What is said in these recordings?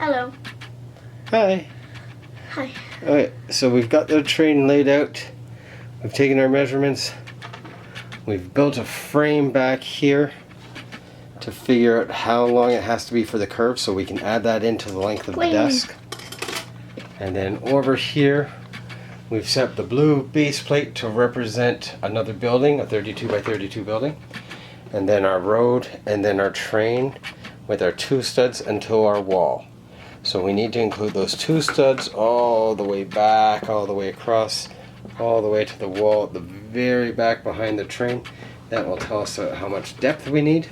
Hello. Hi. Hi. Alright, so we've got the train laid out. We've taken our measurements. We've built a frame back here to figure out how long it has to be for the curve so we can add that into the length of the desk. And then over here we've set up the blue base plate to represent another building, a 32 by 32 building. And then our road and then our train with our two studs until our wall. So we need to include those two studs all the way back, all the way across, all the way to the wall at the very back behind the train. That will tell us how much depth we need.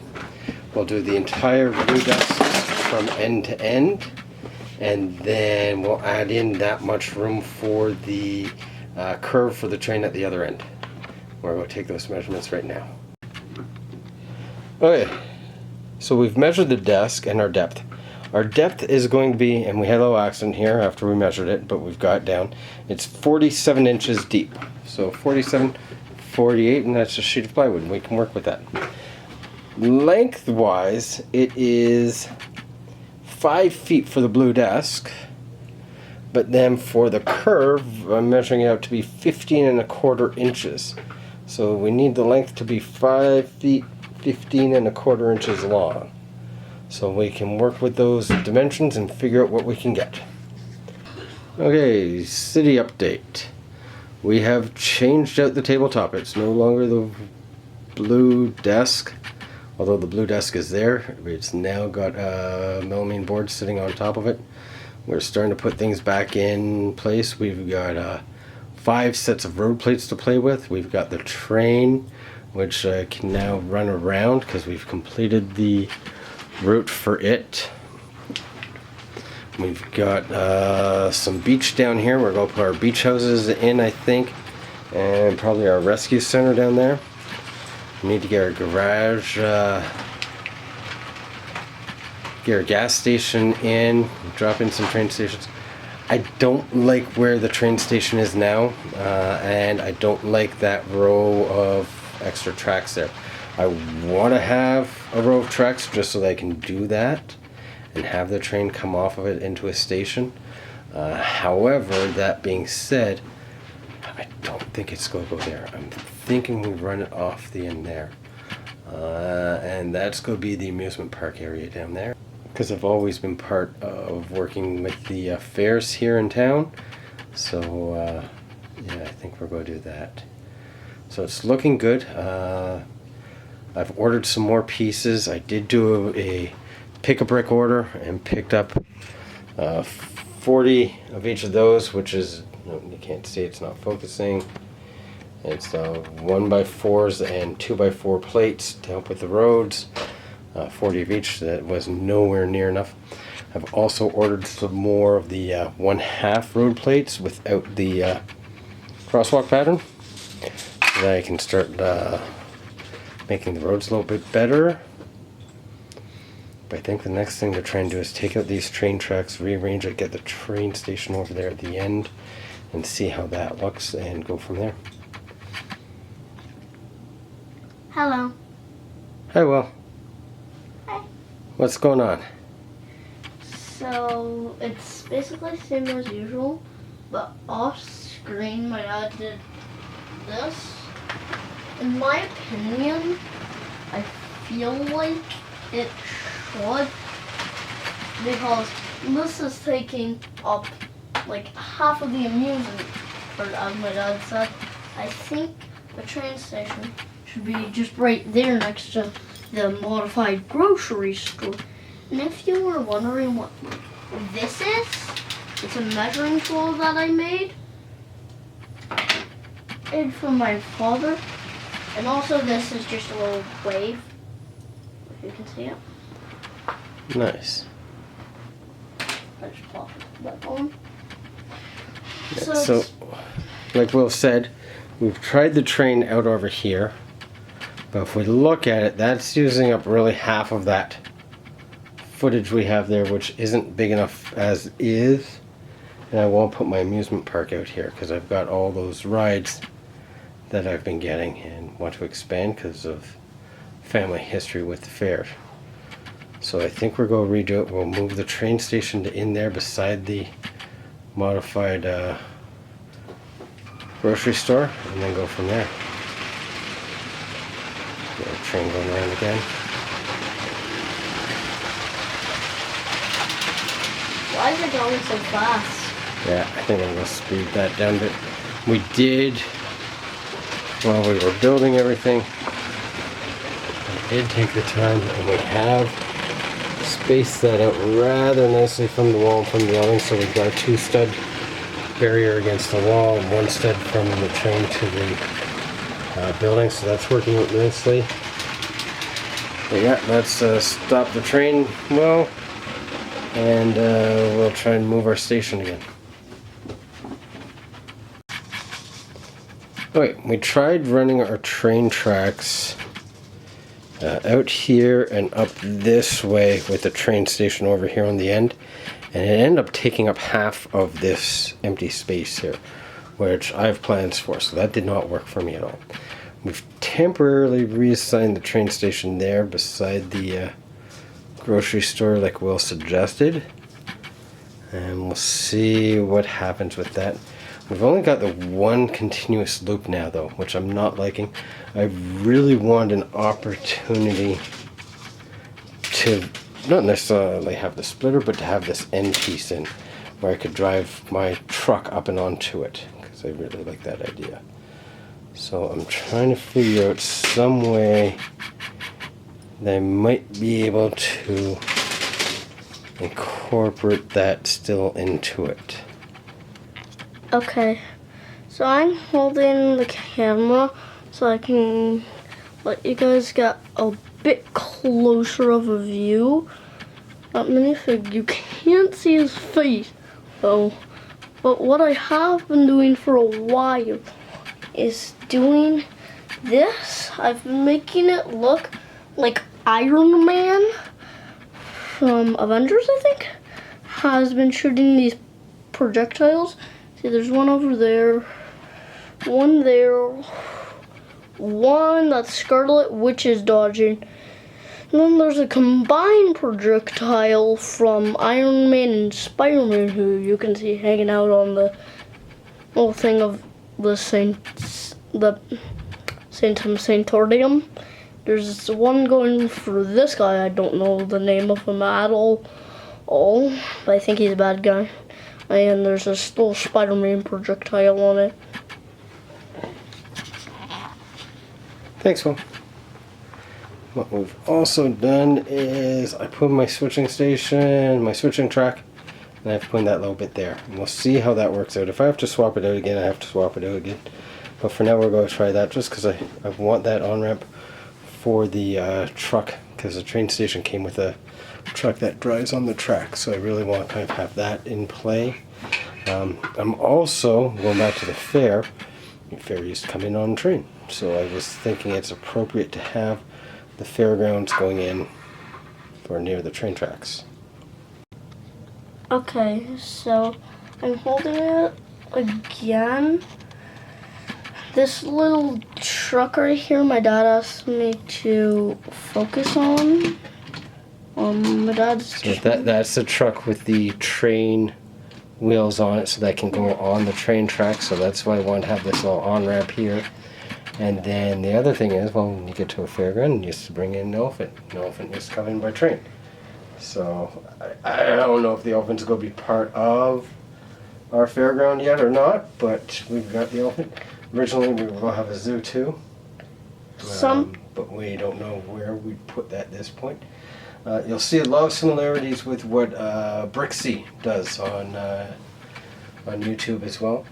We'll do the entire blue desk from end to end, and then we'll add in that much room for the curve for the train at the other end. We're going to take those measurements right now. Okay, so we've measured the desk and our depth. Our depth is going to be, and we had a little accident here after we measured it, but we've got it down. It's 47 inches deep. So 47, 48, and that's a sheet of plywood, and we can work with that. Lengthwise, it is 5 feet for the blue desk, but then for the curve, I'm measuring it out to be 15 1/4 inches. So we need the length to be 5 feet, 15 1/4 inches long. So we can work with those dimensions and figure out what we can get. Okay, city update. We have changed out the tabletop. It's no longer the blue desk, although the blue desk is there. It's now got a melamine board sitting on top of it. We're starting to put things back in place. We've got 5 sets of road plates to play with. We've got the train, which can now run around because we've completed the route for it. We've got some beach down here. We're going to put our beach houses in, I think, and probably our rescue center down there. We need to get our garage, get our gas station in, drop in some train stations. I don't like where the train station is now, and I don't like that row of extra tracks there. I want to have a row of tracks just so that I can do that and have the train come off of it into a station. However, that being said, I don't think it's going to go there. I'm thinking we run it off the end there. And that's going to be the amusement park area down there. Because I've always been part of working with the fairs here in town. So, yeah, I think we're going to do that. So it's looking good. I've ordered some more pieces. I did do a Brick-Brick order and picked up 40 of each of those, which is, no, you can't see, it's not focusing. It's 1x4s and 2x4 plates to help with the roads. 40 of each. That was nowhere near enough. I've also ordered some more of the 1/2 road plates without the crosswalk pattern, so that I can start making the roads a little bit better. But I think the next thing to try and do is take out these train tracks, rearrange it, get the train station over there at the end, and see how that looks, and go from there. Hello. Hi, Will. Hi. What's going on? So, it's basically the same as usual, but off screen my dad did this. In my opinion, I feel like it should, because this is taking up like half of the amusement, or as my dad said. I think the train station should be just right there next to the modified grocery store. And if you were wondering what this is, it's a measuring tool that I made for my father. And also this is just a little wave, if you can see it. Nice. I just pop that on. So, like Will said, we've tried the train out over here, but if we look at it, that's using up really half of that footage we have there, which isn't big enough as is. And I won't put my amusement park out here because I've got all those rides that I've been getting and want to expand because of family history with the fair. So I think we're going to redo it. We'll move the train station to in there beside the modified grocery store, and then go from there. Get our train going around again. Why is it going so fast? Yeah, I think I'm going to speed that down a bit. We did, while we were building everything, we did take the time, and we have spaced that out rather nicely from the wall and from the awning. So we've got a 2-stud barrier against the wall and 1 stud from the train to the building. So that's working out nicely. But yeah, let's stop the train well, and we'll try and move our station again. Okay, we tried running our train tracks out here and up this way with the train station over here on the end, and it ended up taking up half of this empty space here, which I have plans for, so that did not work for me at all. We've temporarily reassigned the train station there beside the grocery store like Will suggested, and we'll see what happens with that. We've only got the 1 continuous loop now though, which I'm not liking. I really want an opportunity to not necessarily have the splitter, but to have this end piece in where I could drive my truck up and onto it, because I really like that idea. So I'm trying to figure out some way that I might be able to incorporate that still into it. Okay, so I'm holding the camera so I can let you guys get a bit closer of a view. Minifig, you can't see his face though, but what I have been doing for a while is doing this. I've been making it look like Iron Man from Avengers, I think, has been shooting these projectiles. See, there's one over there, one there, one that Scarlet Witch is dodging. And then there's a combined projectile from Iron Man and Spider-Man, who you can see hanging out on the little thing of the Sanctorium. There's one going for this guy. I don't know the name of him at all, but I think he's a bad guy. And there's this little Spider-Man projectile on it. Thanks, Will. What we've also done is I put my switching station, my switching track, and I've put that little bit there. And we'll see how that works out. If I have to swap it out again, I have to swap it out again. But for now, we're going to try that just because I want that on-ramp for the truck, because the train station came with a truck that drives on the track, so I really want to kind of have that in play. I'm also going back to the fair. The fair used to come in on a train, so I was thinking it's appropriate to have the fairgrounds going in or near the train tracks. Okay, so I'm holding it again. This little truck right here, my dad asked me to focus on. My dad's... So that's the truck with the train wheels on it, so that can go on the train track. So that's why I want to have this little on-ramp here. And then the other thing is, well, when you get to a fairground, you used to bring in an elephant. An elephant used to come in by train. So I don't know if the elephant's going to be part of our fairground yet or not, but we've got the elephant. Originally, we were going to have a zoo too, but we don't know where we'd put that at this point. You'll see a lot of similarities with what Bricky-Brick does on YouTube as well.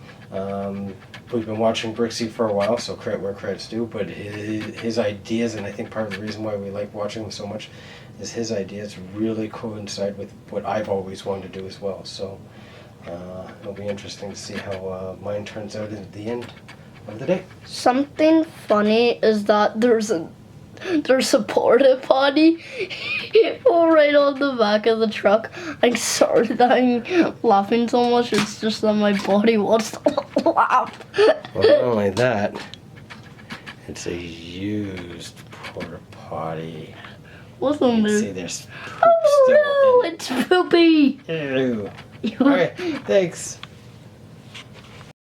We've been watching Bricky for a while, so credit where credit's due, but his ideas, and I think part of the reason why we like watching him so much, is his ideas really coincide with what I've always wanted to do as well. So it'll be interesting to see how mine turns out at the end of the day. Something funny is that there's a porta potty right on the back of the truck. I'm sorry that I'm laughing so much. It's just that my body wants to laugh. Well, not only that, it's a used porta potty. What's on You can see there? there's poop still Oh no, it's poopy. in. Ew. All right, thanks.